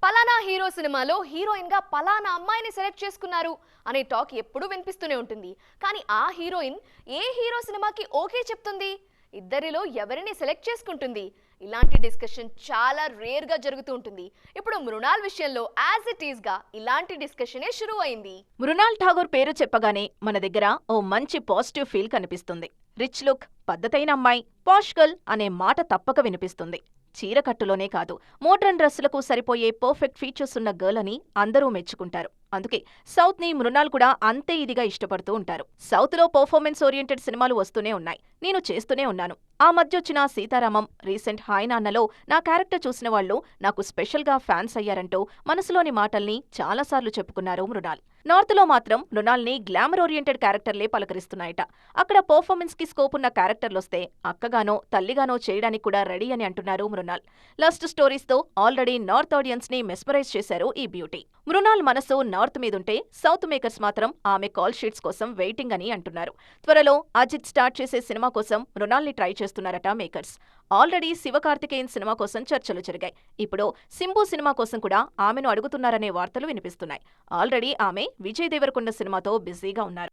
పలానా హీరో సినిమాలో హీరోయిన్ గా పలానా అమ్మాయిని సెలెక్ట్ చేసుకున్నారు అనే టాక్ ఎప్పుడూ వినిపిస్తూనే ఉంటుంది. కానీ ఆ హీరోయిన్ ఏ హీరో సినిమాకి ఓకే చెప్తుంది, ఇద్దరిలో ఎవరిని సెలెక్ట్ చేసుకుంటుంది? ఇలాంటి డిస్కషన్ చాలా రేర్ గా జరుగుతూ ఉంటుంది. ఇప్పుడు మృణాల్ విషయంలో యాజ్ ఇట్ ఈస్ గా ఇలాంటి డిస్కషనే షురూ అయింది. మృణాల్ ఠాగూర్ పేరు చెప్పగానే మన దగ్గర ఓ మంచి పాజిటివ్ ఫీల్ కనిపిస్తుంది. రిచ్ లుక్, పద్ధతైన అమ్మాయి, పాష్ గర్ల్ అనే మాట తప్పక వినిపిస్తుంది. చీరకట్టులోనే కాదు, మోడ్రన్ డ్రెస్సులకు సరిపోయే పర్ఫెక్ట్ ఫీచర్స్ ఉన్న గర్ల్ అని అందరూ మెచ్చుకుంటారు. అందుకే సౌత్ ని మృణాల్ కూడా అంతే ఇదిగా ఇష్టపడుతూ ఉంటారు. సౌత్ లో పర్ఫార్మెన్స్ ఓరియంటెడ్ సినిమాలు వస్తూనే ఉన్నాయి, నేను చేస్తూనే ఉన్నాను. ఆ మధ్యొచ్చిన సీతారామం, రీసెంట్ హాయ్ నాన్నలో నా క్యారెక్టర్ చూసిన వాళ్ళు నాకు స్పెషల్ గా ఫ్యాన్స్ అయ్యారంటూ మనసులోని మాటల్ని చాలాసార్లు చెప్పుకున్నారు మృణాల్. నార్త్ లో మాత్రం మృణాల్ ని గ్లామర్ ఓరియంటెడ్ క్యారెక్టర్లే పలకరిస్తున్నాయట. అక్కడ పర్ఫార్మెన్స్ కి స్కోప్ ఉన్న క్యారెక్టర్లొస్తే అక్కగానో తల్లిగానో చేయడానికి కూడా రెడీ అని అంటున్నారు మృణాల్. లస్ట్ స్టోరీస్ తో ఆల్రెడీ నార్త్ ఆడియన్స్ ని మెస్మరైజ్ చేశారు ఈ బ్యూటీ. మృణాల్ మనసు నార్త్ మీదుంటే సౌత్ మేకర్స్ మాత్రం ఆమె కాల్ షీట్స్ కోసం వెయిటింగ్ అని అంటున్నారు. త్వరలో అజిత్ స్టార్ట్ చేసే సినిమా కోసం మృణాల్ ని ట్రై చేస్తున్నారట మేకర్స్. ఆల్రెడీ శివకార్తికేయన్ సినిమా కోసం చర్చలు జరిగాయి. ఇప్పుడు సింబు సినిమా కోసం కూడా ఆమెను అడుగుతున్నారనే వార్తలు వినిపిస్తున్నాయి. ఆల్రెడీ ఆమె విజయ్ దేవరకొండ సినిమాతో బిజీగా ఉన్నారు.